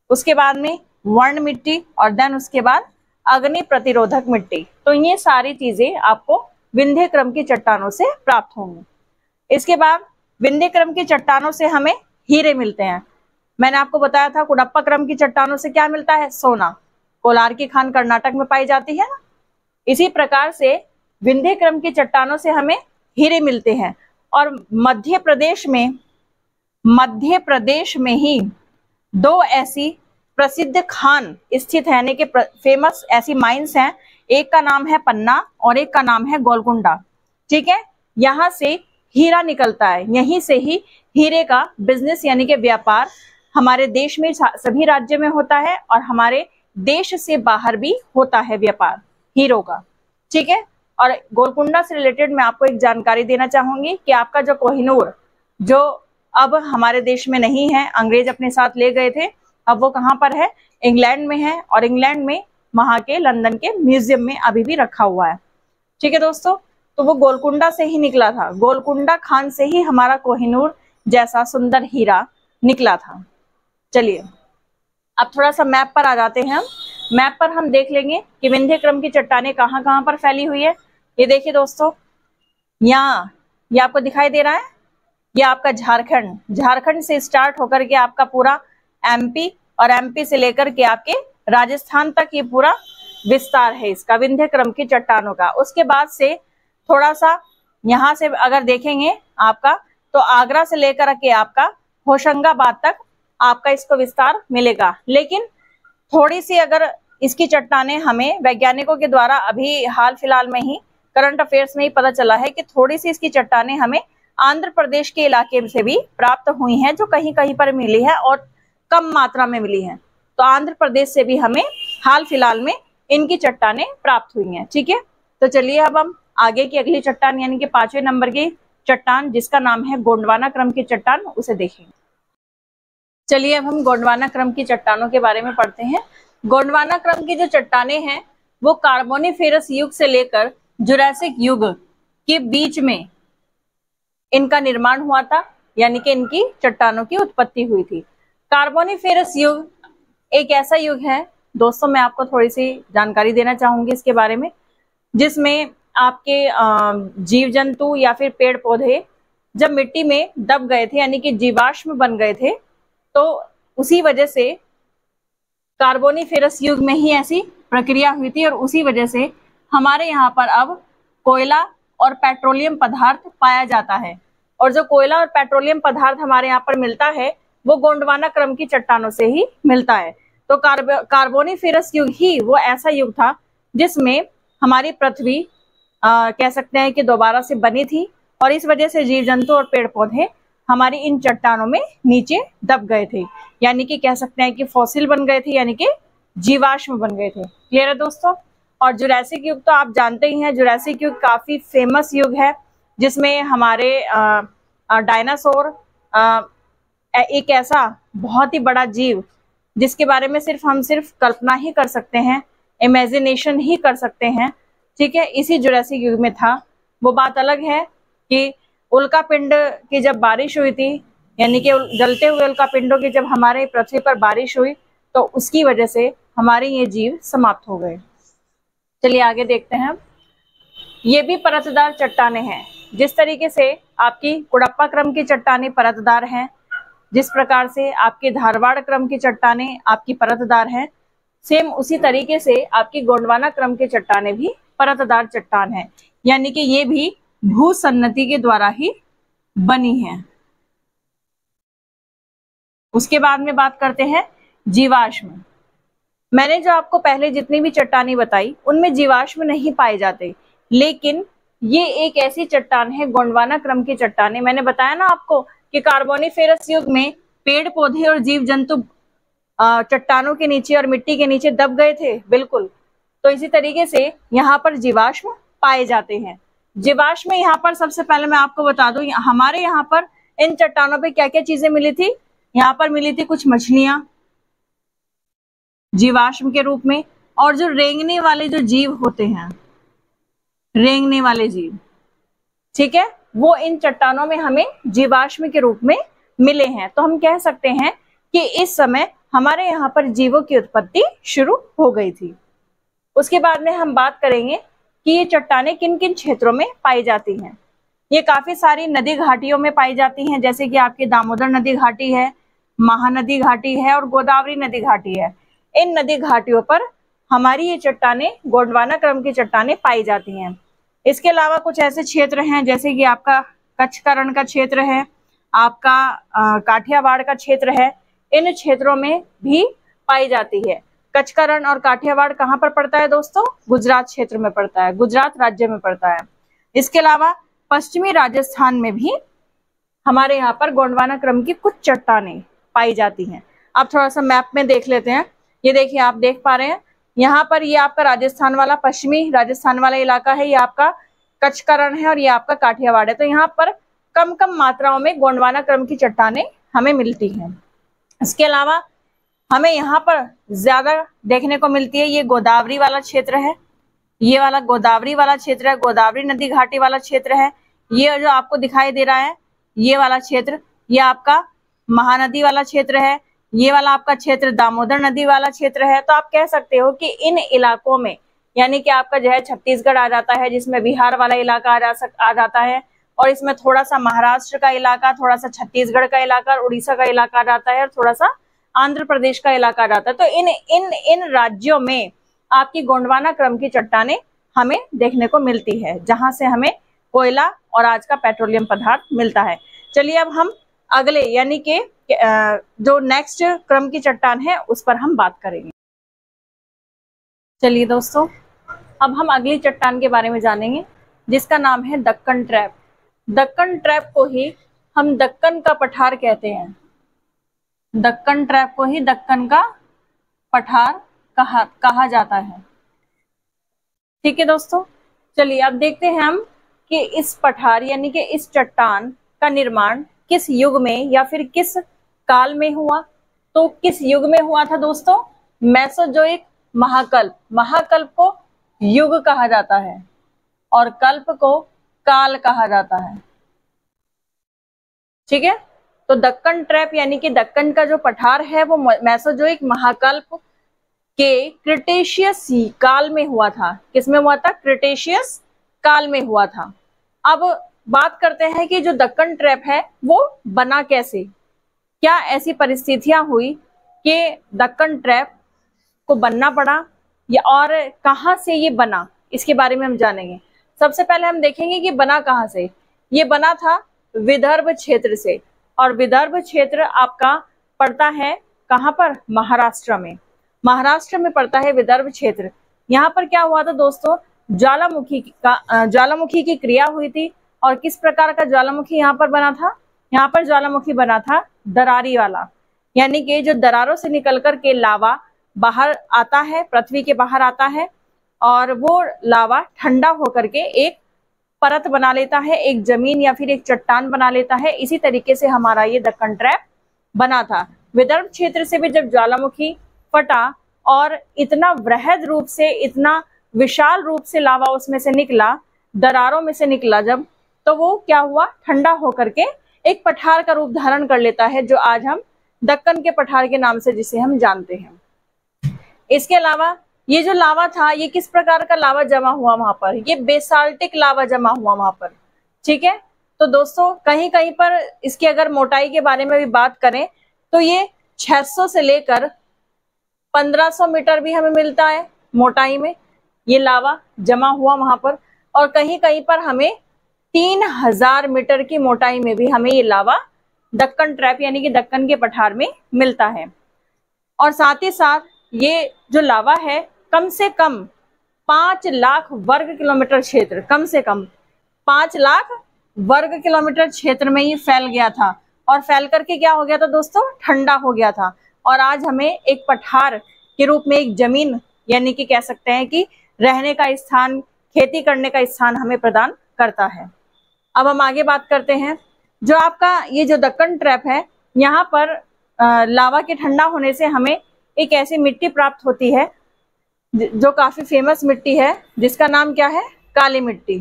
उसके बाद में वर्ण मिट्टी, और देन उसके बाद अग्नि प्रतिरोधक मिट्टी। तो ये सारी चीजें आपको विंध्य क्रम की चट्टानों से प्राप्त होंगी। इसके बाद विंध्य क्रम की चट्टानों से हमें हीरे मिलते हैं। मैंने आपको बताया था कुडप्पा क्रम की चट्टानों से क्या मिलता है? सोना। कोलार की खान कर्नाटक में पाई जाती है ना। इसी प्रकार से विंध्य क्रम की चट्टानों से हमें हीरे मिलते हैं। और मध्य प्रदेश में ही 2 ऐसी प्रसिद्ध खान स्थित है, यानी कि फेमस ऐसी माइंस हैं। एक का नाम है पन्ना और एक का नाम है गोलकुंडा। ठीक है, यहाँ से हीरा निकलता है, यहीं से ही हीरे का बिजनेस यानी कि व्यापार हमारे देश में सभी राज्यों में होता है, और हमारे देश से बाहर भी होता है व्यापार हीरो का। ठीक है, और गोलकुंडा से रिलेटेड मैं आपको एक जानकारी देना चाहूंगी कि आपका जो कोहिनूर, जो अब हमारे देश में नहीं है, अंग्रेज अपने साथ ले गए थे। अब वो कहाँ पर है? इंग्लैंड में है, और इंग्लैंड में वहां के लंदन के म्यूजियम में अभी भी रखा हुआ है। ठीक है दोस्तों, तो वो गोलकुंडा से ही निकला था, गोलकुंडा खान से ही हमारा कोहिनूर जैसा सुंदर हीरा निकला था। चलिए अब थोड़ा सा मैप पर आ जाते हैं हम। मैप पर हम देख लेंगे कि विंध्य क्रम की चट्टानें कहाँ कहाँ पर फैली हुई है। ये देखिए दोस्तों, यहाँ ये आपको दिखाई दे रहा है, ये आपका झारखंड, झारखंड से स्टार्ट होकर के आपका पूरा एमपी, और एमपी से लेकर के आपके राजस्थान तक ये पूरा विस्तार है इसका विंध्य क्रम की चट्टानों का। उसके बाद से थोड़ा सा यहाँ से अगर देखेंगे आपका, तो आगरा से लेकर के आपका होशंगाबाद तक आपका इसको विस्तार मिलेगा। लेकिन थोड़ी सी अगर इसकी चट्टानें हमें वैज्ञानिकों के द्वारा अभी हाल फिलहाल में ही करंट अफेयर्स में ही पता चला है कि थोड़ी सी इसकी चट्टानें हमें आंध्र प्रदेश के इलाके से भी प्राप्त हुई हैं, जो कहीं कहीं पर मिली है और कम मात्रा में मिली हैं। तो आंध्र प्रदेश से भी हमें हाल फिलहाल में इनकी चट्टानें प्राप्त हुई हैं। ठीक है, तो चलिए अब हम आगे की अगली चट्टान यानी कि 5वें नंबर की चट्टान, जिसका नाम है गोंडवाना क्रम की चट्टान, उसे देखेंगे। चलिए अब हम गोंडवाना क्रम की चट्टानों के बारे में पढ़ते हैं। गोंडवाना क्रम की जो चट्टानें हैं वो कार्बोनिफेरस युग से लेकर जुरासिक युग के बीच में इनका निर्माण हुआ था, यानी कि इनकी चट्टानों की उत्पत्ति हुई थी। कार्बोनिफेरस युग एक ऐसा युग है दोस्तों, मैं आपको थोड़ी सी जानकारी देना चाहूंगी इसके बारे में, जिसमें आपके जीव जंतु या फिर पेड़ पौधे जब मिट्टी में दब गए थे, यानी कि जीवाश्म बन गए थे, तो उसी वजह से कार्बोनिफेरस युग में ही ऐसी प्रक्रिया हुई थी, और उसी वजह से हमारे यहाँ पर अब कोयला और पेट्रोलियम पदार्थ पाया जाता है। और जो कोयला और पेट्रोलियम पदार्थ हमारे यहाँ पर मिलता है वो गोंडवाना क्रम की चट्टानों से ही मिलता है। तो कार्बोनिफेरस युग ही वो ऐसा युग था जिसमें हमारी पृथ्वी कह सकते हैं कि दोबारा से बनी थी, और इस वजह से जीव जंतु और पेड़ पौधे हमारी इन चट्टानों में नीचे दब गए थे, यानी कि कह सकते हैं कि फॉसिल बन गए थे, यानी कि जीवाश्म बन गए थे। क्लियर है दोस्तों? और जुरासिक युग तो आप जानते ही हैं, जुरासिक युग काफी फेमस युग है, जिसमें हमारे डायनासोर एक ऐसा बहुत ही बड़ा जीव जिसके बारे में हम सिर्फ कल्पना ही कर सकते हैं, इमेजिनेशन ही कर सकते हैं। ठीक है, इसी जुरासिक युग में था। वो बात अलग है कि उल्का पिंड की जब बारिश हुई थी, यानी कि जलते हुए उल्का पिंडों की जब हमारे पृथ्वी पर बारिश हुई, तो उसकी वजह से हमारे ये जीव समाप्त हो गए। चलिए आगे देखते हैं। ये भी परतदार चट्टानें हैं। जिस तरीके से आपकी कुड़प्पा क्रम की चट्टानें परतदार हैं, जिस प्रकार से आपके धारवाड़ क्रम की चट्टानें आपकी परतदार हैं, सेम उसी तरीके से आपकी गोंडवाना क्रम की चट्टानें भी परतदार चट्टान है, यानी कि ये भी भूसन्नति के द्वारा ही बनी है। उसके बाद में बात करते हैं जीवाश्म। मैंने जो आपको पहले जितनी भी चट्टानें बताई उनमें जीवाश्म नहीं पाए जाते, लेकिन ये एक ऐसी चट्टान है गोंडवाना क्रम की चट्टानें। मैंने बताया ना आपको कि कार्बोनिफेरस युग में पेड़ पौधे और जीव जंतु चट्टानों के नीचे और मिट्टी के नीचे दब गए थे, बिल्कुल। तो इसी तरीके से यहाँ पर जीवाश्म पाए जाते हैं। जीवाश्म यहाँ पर सबसे पहले मैं आपको बता दूं, हमारे यहाँ पर इन चट्टानों पे क्या क्या चीजें मिली थी। यहाँ पर मिली थी कुछ मछलियां जीवाश्म के रूप में, और जो रेंगने वाले जो जीव होते हैं, रेंगने वाले जीव, ठीक है, वो इन चट्टानों में हमें जीवाश्म के रूप में मिले हैं। तो हम कह सकते हैं कि इस समय हमारे यहाँ पर जीवों की उत्पत्ति शुरू हो गई थी। उसके बाद में हम बात करेंगे कि ये चट्टानें किन किन क्षेत्रों में पाई जाती हैं। ये काफी सारी नदी घाटियों में पाई जाती हैं, जैसे कि आपकी दामोदर नदी घाटी है, महानदी घाटी है और गोदावरी नदी घाटी है। इन नदी घाटियों पर हमारी ये चट्टानें गोंडवाना क्रम की चट्टानें पाई जाती हैं। इसके अलावा कुछ ऐसे क्षेत्र हैं जैसे कि आपका कच्छ का रण का क्षेत्र है, आपका काठियावाड़ का क्षेत्र है, इन क्षेत्रों में भी पाई जाती है। कच्छ का रण और काठियावाड़ कहाँ पर पड़ता है दोस्तों? गुजरात क्षेत्र में पड़ता है, गुजरात राज्य में पड़ता है। इसके अलावा पश्चिमी राजस्थान में भी हमारे यहाँ पर गोंडवाना क्रम की कुछ चट्टानें पाई जाती हैं। अब थोड़ा सा मैप में देख लेते हैं। ये देखिए, आप देख पा रहे हैं यहाँ पर, ये आपका राजस्थान वाला, पश्चिमी राजस्थान वाला इलाका है, ये आपका कच्छ का रण है और ये आपका काठियावाड़ है। तो यहाँ पर कम कम मात्राओं में गोंडवाना क्रम की चट्टानें हमें मिलती हैं। इसके अलावा हमें यहाँ पर ज्यादा देखने को मिलती है, ये गोदावरी वाला क्षेत्र है, ये वाला गोदावरी वाला क्षेत्र है, गोदावरी नदी घाटी वाला क्षेत्र है। ये जो आपको दिखाई दे रहा है ये वाला क्षेत्र, ये आपका महानदी वाला क्षेत्र है, ये वाला आपका क्षेत्र दामोदर नदी वाला क्षेत्र है। तो आप कह सकते हो कि इन इलाकों में, यानी कि आपका जो है छत्तीसगढ़ आ जाता है, जिसमें बिहार वाला इलाका आ जाता है, और इसमें थोड़ा सा महाराष्ट्र का इलाका, थोड़ा सा छत्तीसगढ़ का इलाका, उड़ीसा का इलाका आ जाता है, और थोड़ा सा आंध्र प्रदेश का इलाका आ जाता है। तो इन राज्यों में आपकी गोंडवाना क्रम की चट्टानें हमें देखने को मिलती है, जहां से हमें कोयला और आज का पेट्रोलियम पदार्थ मिलता है। चलिए अब हम अगले यानी कि जो नेक्स्ट क्रम की चट्टान है उस पर हम बात करेंगे। चलिए दोस्तों, अब हम अगली चट्टान के बारे में जानेंगे, जिसका नाम है दक्कन ट्रैप। दक्कन ट्रैप को ही हम दक्कन का पठार कहते हैं। दक्कन ट्रैप को ही दक्कन का पठार कहा जाता है। ठीक है दोस्तों, चलिए अब देखते हैं हम कि इस पठार यानी कि इस चट्टान का निर्माण किस युग में या फिर किस काल में हुआ। तो किस युग में हुआ था दोस्तों? मेसोजोइक महाकल्प। महाकल्प को युग कहा जाता है और कल्प को काल कहा जाता है। ठीक है, तो दक्कन ट्रैप यानी कि दक्कन का जो पठार है वो मेसोजोइक महाकल्प के क्रिटेशियस काल में हुआ था। किसमें हुआ था? क्रिटेशियस काल में हुआ था। अब बात करते हैं कि जो दक्कन ट्रैप है वो बना कैसे, क्या ऐसी परिस्थितियां हुई कि दक्कन ट्रैप को बनना पड़ा, या और कहां से ये बना, इसके बारे में हम जानेंगे। सबसे पहले हम देखेंगे कि बना कहां से। ये बना था विदर्भ क्षेत्र से, और विदर्भ क्षेत्र आपका पड़ता है कहां पर? महाराष्ट्र में। महाराष्ट्र में पड़ता है विदर्भ क्षेत्र। यहाँ पर क्या हुआ था दोस्तों? ज्वालामुखी की क्रिया हुई थी। और किस प्रकार का ज्वालामुखी यहाँ पर बना था? यहाँ पर ज्वालामुखी बना था दरारी वाला, यानी कि जो दरारों से निकल कर के लावा बाहर आता है, पृथ्वी के बाहर आता है, और वो लावा ठंडा होकर के एक परत बना लेता है, एक जमीन या फिर एक चट्टान बना लेता है। इसी तरीके से हमारा ये दक्कन ट्रैप बना था। विदर्भ क्षेत्र से भी जब ज्वालामुखी फटा और इतना वृहद रूप से, इतना विशाल रूप से लावा उसमें से निकला, दरारों में से निकला जब, तो वो क्या हुआ? ठंडा होकर के एक पठार का रूप धारण कर लेता है, जो आज हम दक्कन के पठार के नाम से जिसे हम जानते हैं। इसके अलावा ये जो लावा था, ये किस प्रकार का लावा जमा हुआ वहां पर? ये बेसाल्टिक लावा जमा हुआ वहां पर। ठीक है, तो दोस्तों कहीं कहीं पर इसकी अगर मोटाई के बारे में भी बात करें तो ये 600 से लेकर 1500 मीटर भी हमें मिलता है मोटाई में, ये लावा जमा हुआ वहां पर। और कहीं कहीं पर हमें 3000 मीटर की मोटाई में भी हमें ये लावा दक्कन ट्रैप यानी कि दक्कन के पठार में मिलता है। और साथ ही साथ ये जो लावा है कम से कम 5 लाख वर्ग किलोमीटर क्षेत्र, कम से कम 5 लाख वर्ग किलोमीटर क्षेत्र में ये फैल गया था। और फैल करके क्या हो गया था दोस्तों? ठंडा हो गया था। और आज हमें एक पठार के रूप में एक जमीन यानी कि कह सकते हैं कि रहने का स्थान, खेती करने का स्थान हमें प्रदान करता है। अब हम आगे बात करते हैं। जो आपका ये जो दक्कन ट्रैप है, यहाँ पर लावा के ठंडा होने से हमें एक ऐसी मिट्टी प्राप्त होती है जो काफी फेमस मिट्टी है, जिसका नाम क्या है? काली मिट्टी।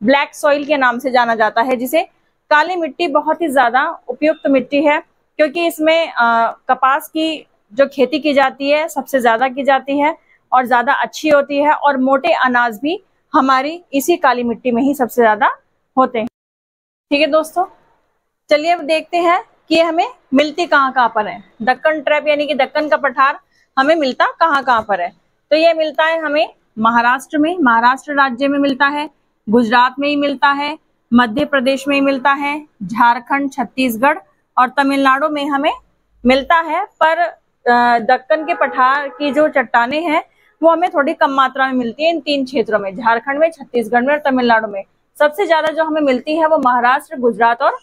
ब्लैक सॉइल के नाम से जाना जाता है जिसे। काली मिट्टी बहुत ही ज्यादा उपयुक्त मिट्टी है, क्योंकि इसमें कपास की जो खेती की जाती है सबसे ज्यादा की जाती है और ज्यादा अच्छी होती है, और मोटे अनाज भी हमारी इसी काली मिट्टी में ही सबसे ज्यादा होते हैं। ठीक है दोस्तों, चलिए अब देखते हैं कि हमें मिलती कहाँ कहाँ पर है। दक्कन ट्रैप यानी कि दक्कन का पठार हमें मिलता कहाँ कहाँ पर है? तो ये मिलता है हमें महाराष्ट्र में, महाराष्ट्र राज्य में मिलता है, गुजरात में ही मिलता है, मध्य प्रदेश में ही मिलता है, झारखंड, छत्तीसगढ़ और तमिलनाडु में हमें मिलता है। पर दक्कन के पठार की जो चट्टानें हैं वो हमें थोड़ी कम मात्रा में मिलती है इन 3 क्षेत्रों में, झारखंड में, छत्तीसगढ़ में और तमिलनाडु में। सबसे ज्यादा जो हमें मिलती है वो महाराष्ट्र, गुजरात और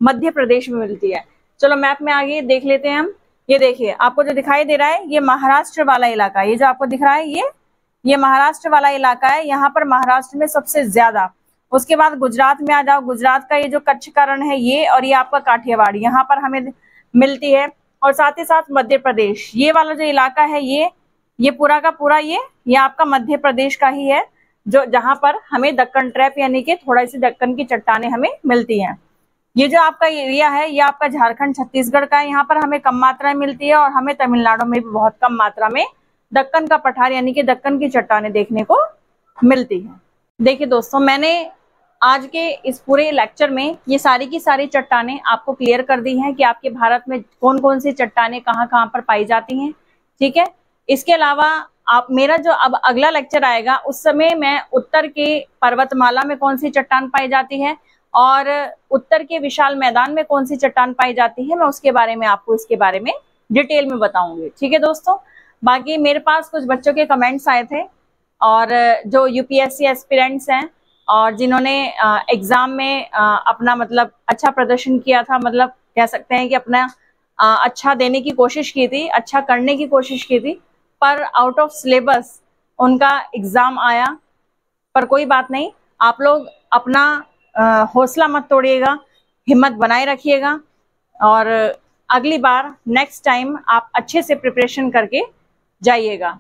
मध्य प्रदेश में मिलती है। चलो मैप में आगे देख लेते हैं हम। ये देखिए, आपको जो दिखाई दे रहा है ये महाराष्ट्र वाला इलाका, ये जो आपको दिख रहा है ये महाराष्ट्र वाला इलाका है। यहाँ पर महाराष्ट्र में सबसे ज्यादा उसके बाद गुजरात में आ जाओ, गुजरात का ये जो कच्छ का रण है ये, और ये आपका काठियावाड़ यहाँ पर हमें मिलती है। और साथ ही साथ मध्य प्रदेश, ये वाला जो इलाका है ये पूरा का पूरा ये आपका मध्य प्रदेश का ही है, जो जहां पर हमें दक्कन ट्रैप यानी कि थोड़ा सी दक्कन की चट्टानें हमें मिलती हैं। ये जो आपका एरिया है ये आपका झारखंड छत्तीसगढ़ का है, यहाँ पर हमें कम मात्रा में मिलती है, और हमें तमिलनाडु में भी बहुत कम मात्रा में दक्कन का पठार यानी कि दक्कन की चट्टानें देखने को मिलती है। देखिए दोस्तों, मैंने आज के इस पूरे लेक्चर में ये सारी की सारी चट्टानें आपको क्लियर कर दी हैं कि आपके भारत में कौन कौन सी चट्टानें कहाँ कहाँ पर पाई जाती हैं। ठीक है, इसके अलावा आप मेरा जो अब अगला लेक्चर आएगा उस समय मैं उत्तर के पर्वतमाला में कौन सी चट्टान पाई जाती है और उत्तर के विशाल मैदान में कौन सी चट्टान पाई जाती है, मैं उसके बारे में आपको इसके बारे में डिटेल में बताऊंगी। ठीक है दोस्तों, बाकी मेरे पास कुछ बच्चों के कमेंट्स आए थे, और जो यूपीएससी एस्पिरेंट्स हैं और जिन्होंने एग्जाम में अपना मतलब अच्छा प्रदर्शन किया था, मतलब कह सकते हैं कि अपना अच्छा देने की कोशिश की थी, अच्छा करने की कोशिश की थी, पर आउट ऑफ सिलेबस उनका एग्जाम आया। पर कोई बात नहीं, आप लोग अपना हौसला मत तोड़िएगा, हिम्मत बनाए रखिएगा, और अगली बार नेक्स्ट टाइम आप अच्छे से प्रिपरेशन करके जाइएगा।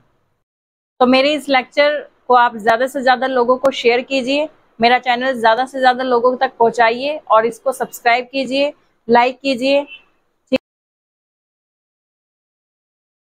तो मेरे इस लेक्चर को आप ज़्यादा से ज़्यादा लोगों को शेयर कीजिए, मेरा चैनल ज़्यादा से ज़्यादा लोगों तक पहुंचाइए, और इसको सब्सक्राइब कीजिए, लाइक कीजिए,